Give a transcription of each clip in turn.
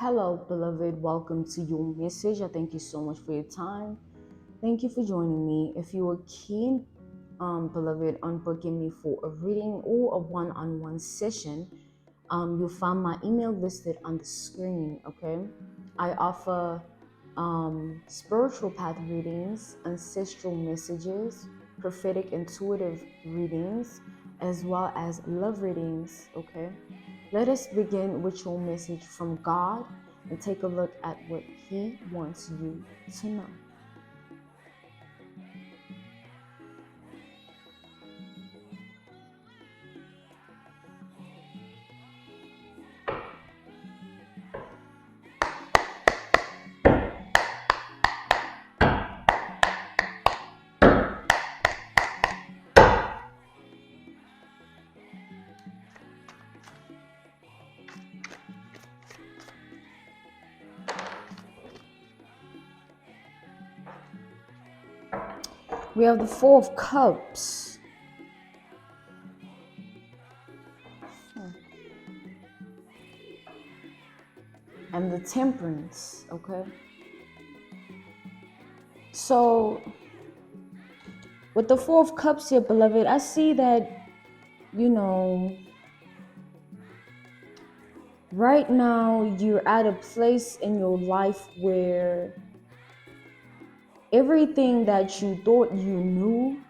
Hello, beloved. Welcome to your message. I thank you so much for your time. Thank you for joining me. If you are keen, beloved, on booking me for a reading or a one-on-one session, you'll find my email listed on the screen. Okay, I offer spiritual path readings, ancestral messages, prophetic intuitive readings, as well as love readings. Okay, let us begin with your message from God and take a look at what He wants you to know. We have the Four of Cups. And the Temperance, okay? So, with the Four of Cups here, beloved, I see that, right now you're at a place in your life where everything that you thought you knew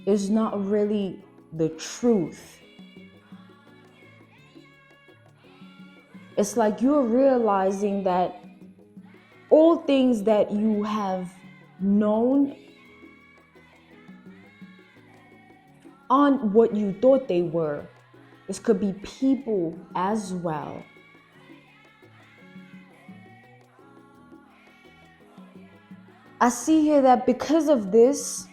is not really the truth. It's like you're realizing that all things that you have known aren't what you thought they were. This could be people as well. I see here that because of this,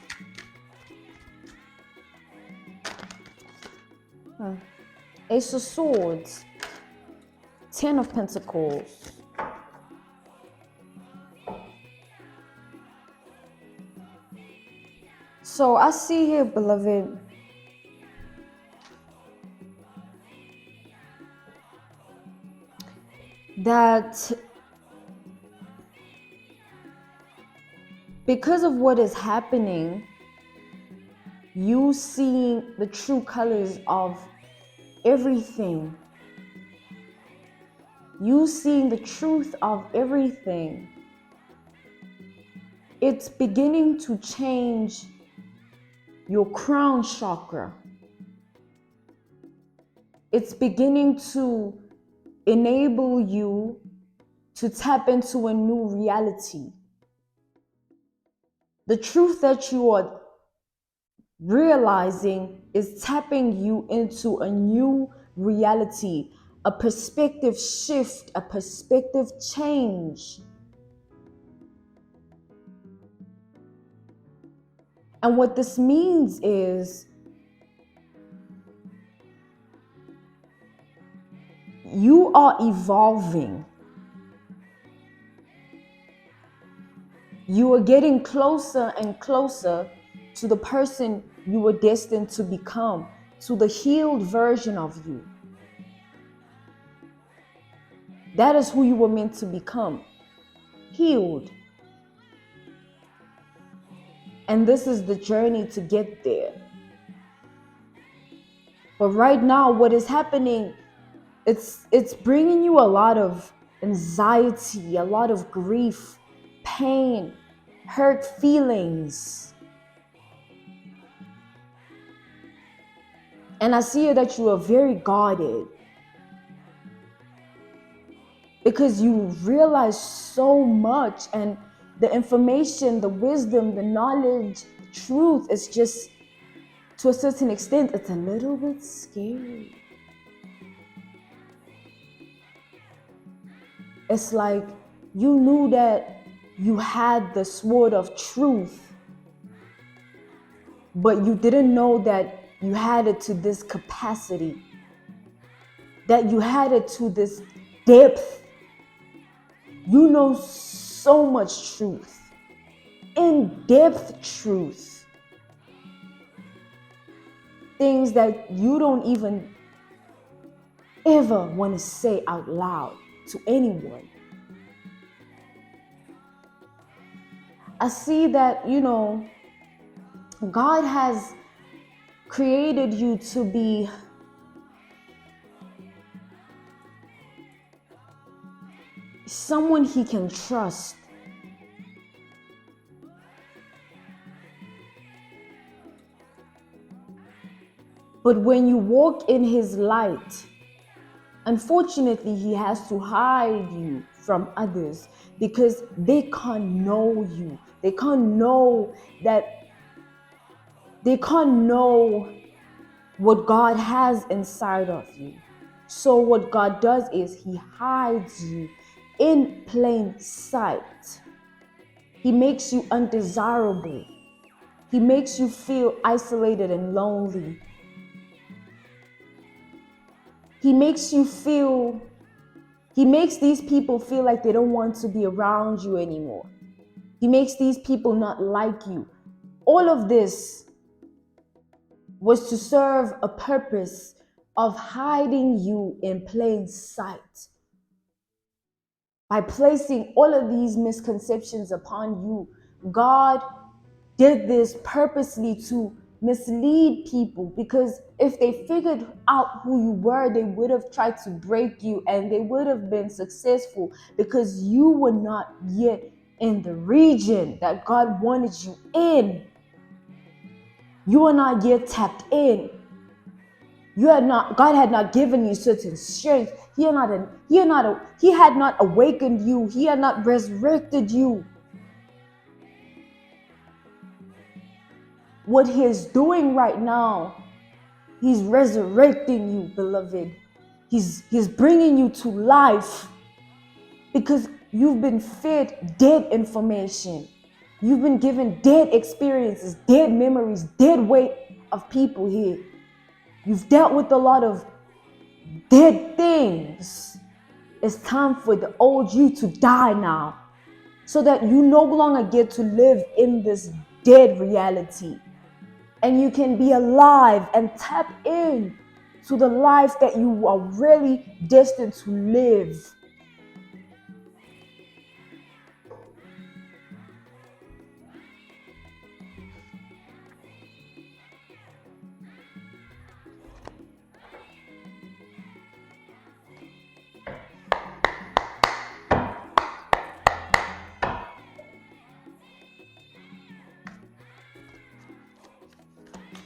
Ace of Swords, Ten of Pentacles, so I see here, beloved, that because of what is happening, you seeing the true colors of everything, you seeing the truth of everything, it's beginning to change your crown chakra. It's beginning to enable you to tap into a new reality. The truth that you are realizing is tapping you into a new reality, a perspective shift, a perspective change. And what this means is you are evolving. You are getting closer and closer to the person you were destined to become, to the healed version of you. That is who you were meant to become, healed. And this is the journey to get there. But right now, what is happening, it's bringing you a lot of anxiety, a lot of grief, pain, hurt feelings. And I see that you are very guarded because you realize so much, and the information, the wisdom, the knowledge, the truth is just, to a certain extent, it's a little bit scary. It's like you knew that you had the sword of truth, but you didn't know that you had it to this capacity, that you had it to this depth. You know so much truth, in-depth truth, things that you don't even ever want to say out loud. to anyone. I see that, God has created you to be someone he can trust. But when you walk in his light, unfortunately, he has to hide you from others because they can't know you. They can't know what God has inside of you. So what God does is he hides you in plain sight. He makes you undesirable. He makes you feel isolated and lonely. He makes these people feel like they don't want to be around you anymore. He makes these people not like you. All of this was to serve a purpose of hiding you in plain sight. By placing all of these misconceptions upon you, God did this purposely to mislead people, because if they figured out who you were, they would have tried to break you and they would have been successful, because you were not yet in the region that God wanted you in. You are not yet tapped in. God had not given you certain strength. He had not awakened you. He had not resurrected you. What he is doing right now, he's resurrecting you, beloved. He's bringing you to life, because you've been fed dead information. You've been given dead experiences, dead memories, dead weight of people here. You've dealt with a lot of dead things. It's time for the old you to die now, so that you no longer get to live in this dead reality. And you can be alive and tap in to the life that you are really destined to live.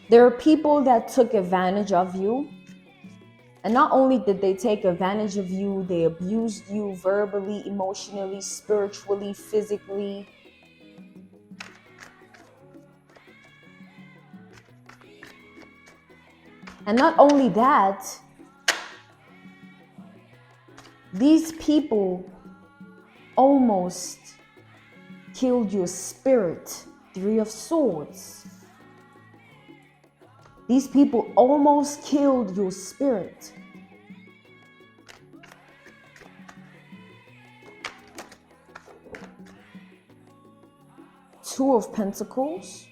There are people that took advantage of you. And not only did they take advantage of you, they abused you verbally, emotionally, spiritually, physically. And not only that, these people almost killed your spirit. 3 of Swords. These people almost killed your spirit. Two of Pentacles.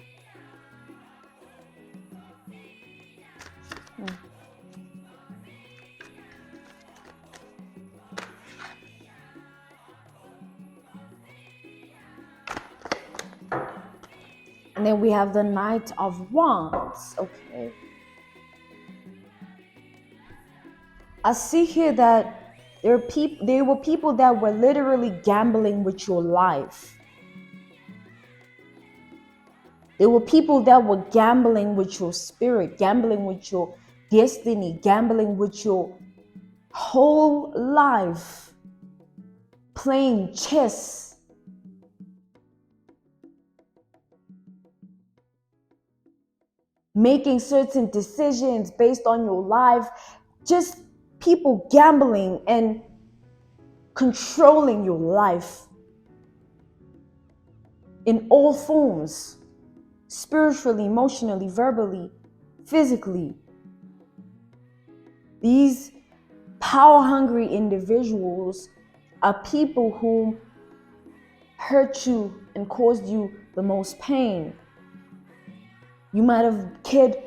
And then we have the Knight of Wands. Okay. I see here that there were people that were literally gambling with your life. There were people that were gambling with your spirit, gambling with your destiny, gambling with your whole life, playing chess. Making certain decisions based on your life, just people gambling and controlling your life in all forms, spiritually, emotionally, verbally, physically. These power-hungry individuals are people who hurt you and caused you the most pain. You might have cared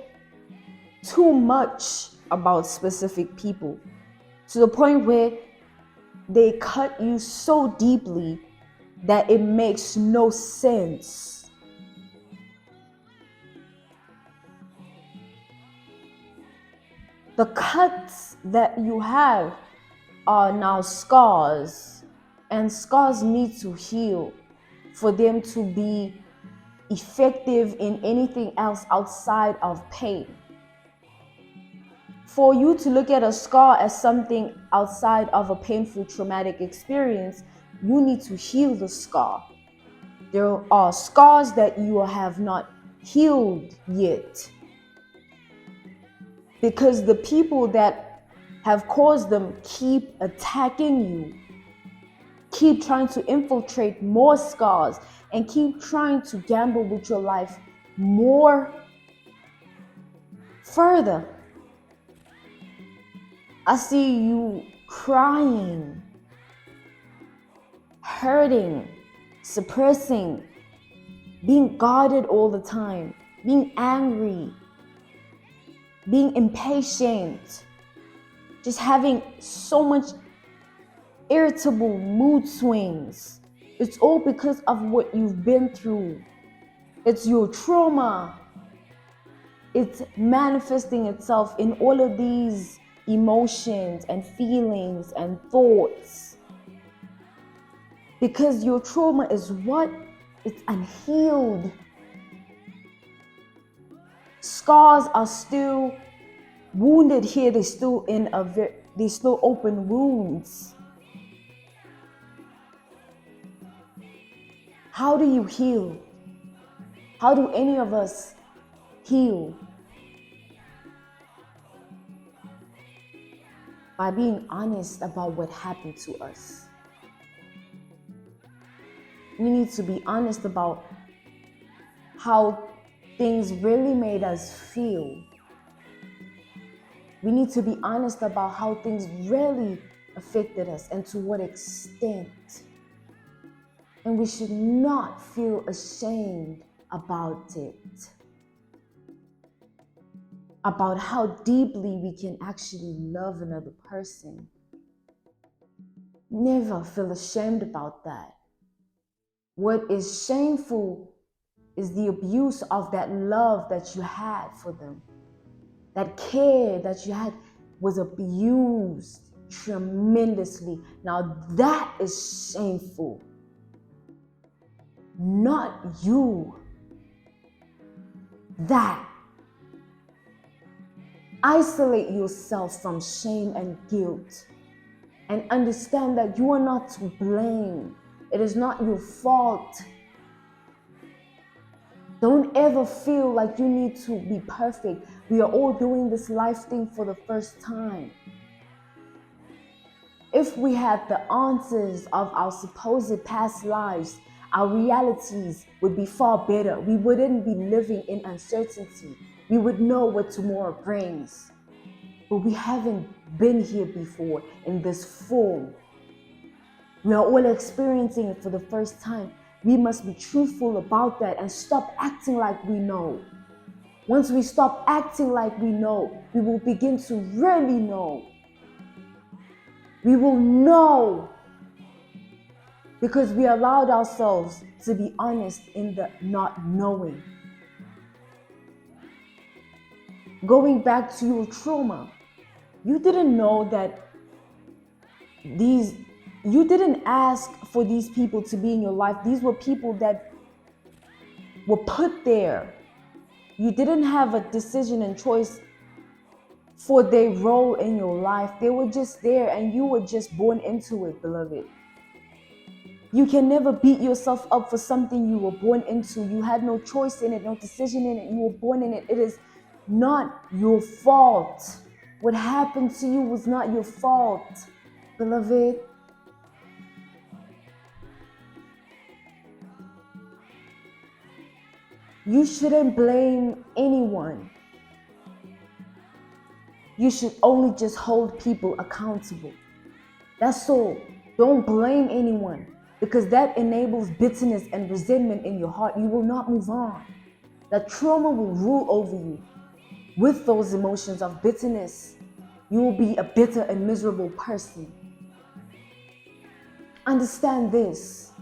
too much about specific people, to the point where they cut you so deeply that it makes no sense. The cuts that you have are now scars, and scars need to heal for them to be effective in anything else outside of pain. For you to look at a scar as something outside of a painful traumatic experience, you need to heal the scar. There are scars that you have not healed yet, because the people that have caused them keep attacking you, keep trying to infiltrate more scars, and keep trying to gamble with your life more further. I see you crying, hurting, suppressing, being guarded all the time, being angry, being impatient, just having so much irritable mood swings. It's all because of what you've been through. It's your trauma. It's manifesting itself in all of these emotions and feelings and thoughts. Because your trauma is what? It's unhealed. Scars are still wounded here. They're still open wounds. How do you heal? How do any of us heal? By being honest about what happened to us. We need to be honest about how things really made us feel. We need to be honest about how things really affected us and to what extent. And we should not feel ashamed about it. About how deeply we can actually love another person. Never feel ashamed about that. What is shameful is the abuse of that love that you had for them. That care that you had was abused tremendously. Now that is shameful. Not you. That. Isolate yourself from shame and guilt and understand that you are not to blame. It is not your fault. Don't ever feel like you need to be perfect. We are all doing this life thing for the first time. If we had the answers of our supposed past lives, our realities would be far better. We wouldn't be living in uncertainty. We would know what tomorrow brings. But we haven't been here before in this form. We are all experiencing it for the first time. We must be truthful about that and stop acting like we know. Once we stop acting like we know, we will begin to really know. We will know because we allowed ourselves to be honest in the not knowing. Going back to your trauma, you didn't know that you didn't ask for these people to be in your life. These were people that were put there. You didn't have a decision and choice for their role in your life. They were just there and you were just born into it, beloved. You can never beat yourself up for something you were born into. You had no choice in it, no decision in it. You were born in it. It is not your fault. What happened to you was not your fault, beloved. You shouldn't blame anyone. You should only just hold people accountable. That's all. Don't blame anyone because that enables bitterness and resentment in your heart. You will not move on. That trauma will rule over you. With those emotions of bitterness, you will be a bitter and miserable person. Understand this.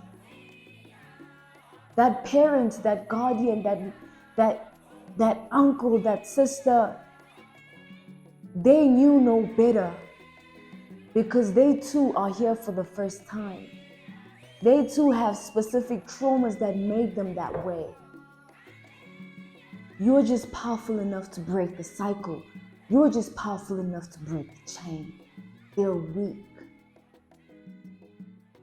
That parent, that guardian, that uncle, that sister, they knew no better, because they too are here for the first time. They too have specific traumas that made them that way. You're just powerful enough to break the cycle. You're just powerful enough to break the chain. They're weak.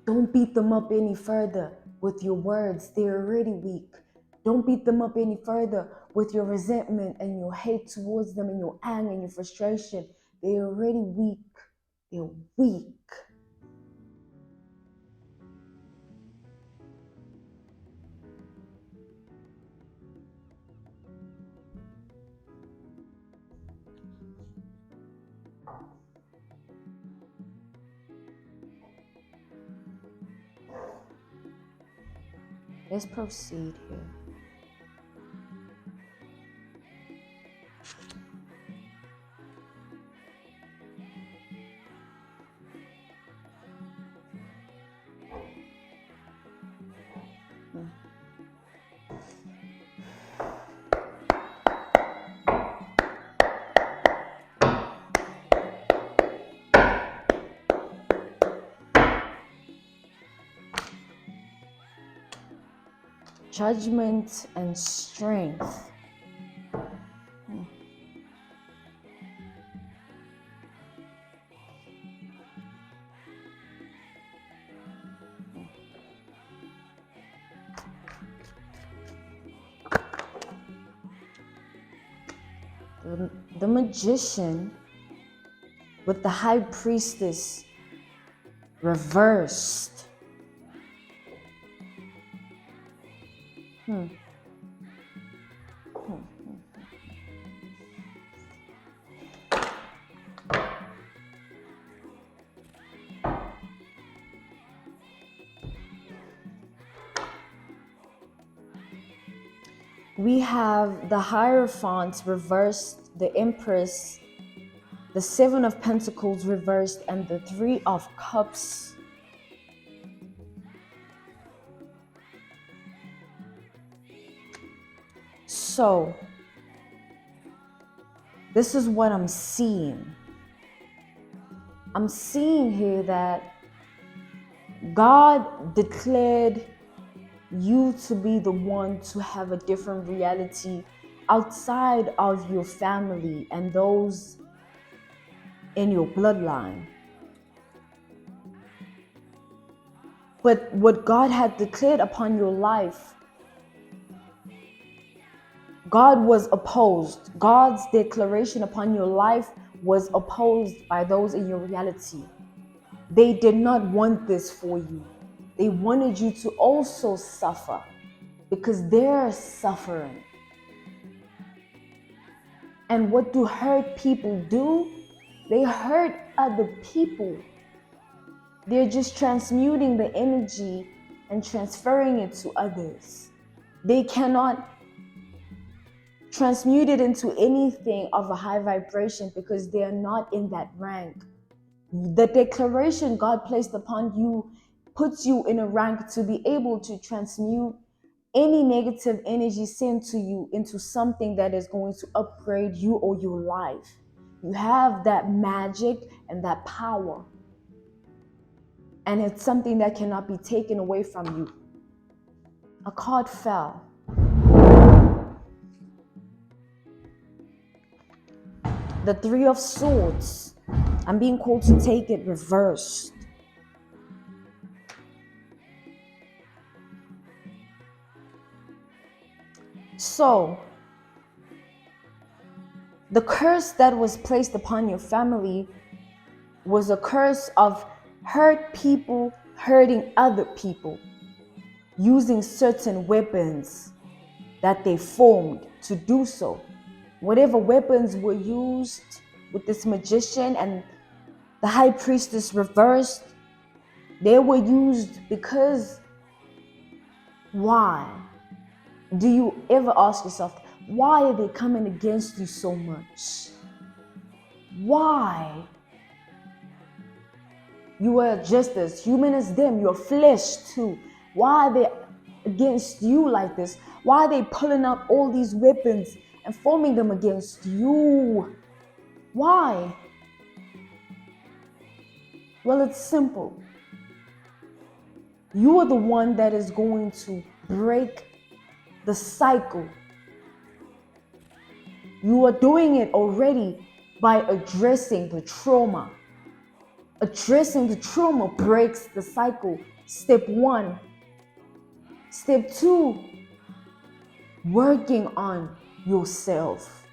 Don't beat them up any further with your words. They're already weak. Don't beat them up any further with your resentment and your hate towards them and your anger and your frustration. They're already weak. They're weak. Let's proceed here. Judgment and strength. The magician with the high priestess reversed. We have the Hierophant reversed, the Empress, the Seven of Pentacles reversed, and the Three of Cups. So, this is what I'm seeing. I'm seeing here that God declared you to be the one to have a different reality outside of your family and those in your bloodline. But what God had declared upon your life, God was opposed. God's declaration upon your life was opposed by those in your reality. They did not want this for you. They wanted you to also suffer because they're suffering. And what do hurt people do? They hurt other people. They're just transmuting the energy and transferring it to others. They cannot transmute it into anything of a high vibration because they are not in that rank. The declaration God placed upon you puts you in a rank to be able to transmute any negative energy sent to you into something that is going to upgrade you or your life. You have that magic and that power. And it's something that cannot be taken away from you. A card fell. The Three of Swords. I'm being called to take it reversed. So, the curse that was placed upon your family was a curse of hurt people hurting other people using certain weapons that they formed to do so. Whatever weapons were used with this magician and the high priestess reversed, they were used because why? Do you ever ask yourself, why are they coming against you so much? Why? You are just as human as them. You're flesh too. Why are they against you like this? Why are they pulling out all these weapons and forming them against you? Why? Well, it's simple. You are the one that is going to break the cycle. You are doing it already by addressing the trauma. Addressing the trauma breaks the cycle. Step 1. Step 2, working on yourself.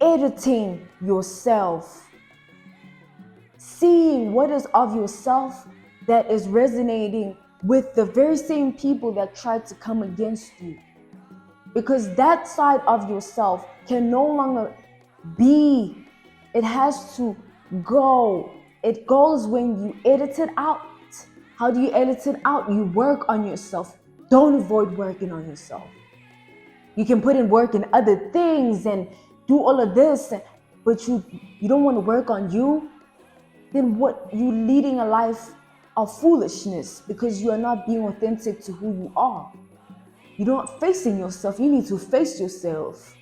Editing yourself. Seeing what is of yourself that is resonating with the very same people that tried to come against you. Because that side of yourself can no longer be. It has to go. It goes when you edit it out. How do you edit it out? You work on yourself. Don't avoid working on yourself. You can put in work in other things and do all of this, but you don't want to work on you. Then what? You leading a life of foolishness because you are not being authentic to who you are. You're not facing yourself. You need to face yourself.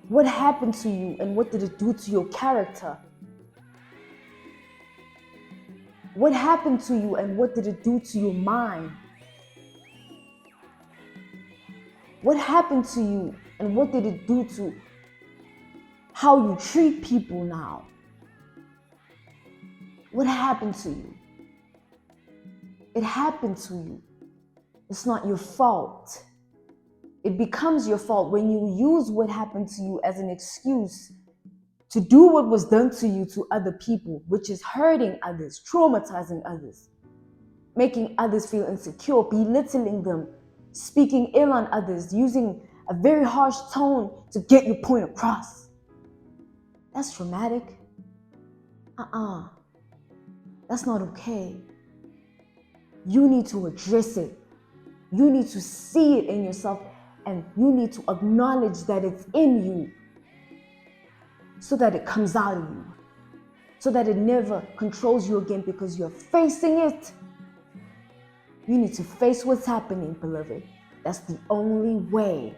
What happened to you and what did it do to your character? What happened to you and what did it do to your mind? What happened to you and what did it do to how you treat people now? What happened to you? It happened to you. It's not your fault. It becomes your fault when you use what happened to you as an excuse to do what was done to you to other people, which is hurting others, traumatizing others, making others feel insecure, belittling them, speaking ill on others, using a very harsh tone to get your point across. That's traumatic. That's not okay. You need to address it. You need to see it in yourself and you need to acknowledge that it's in you so that it comes out of you, so that it never controls you again because you're facing it. You need to face what's happening, beloved. That's the only way.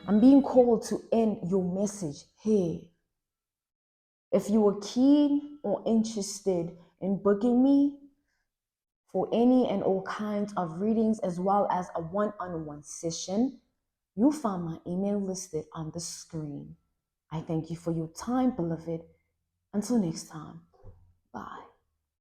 I'm being called to end your message here. If you are keen or interested in booking me for any and all kinds of readings as well as a one-on-one session, you'll find my email listed on the screen. I thank you for your time, beloved. Until next time.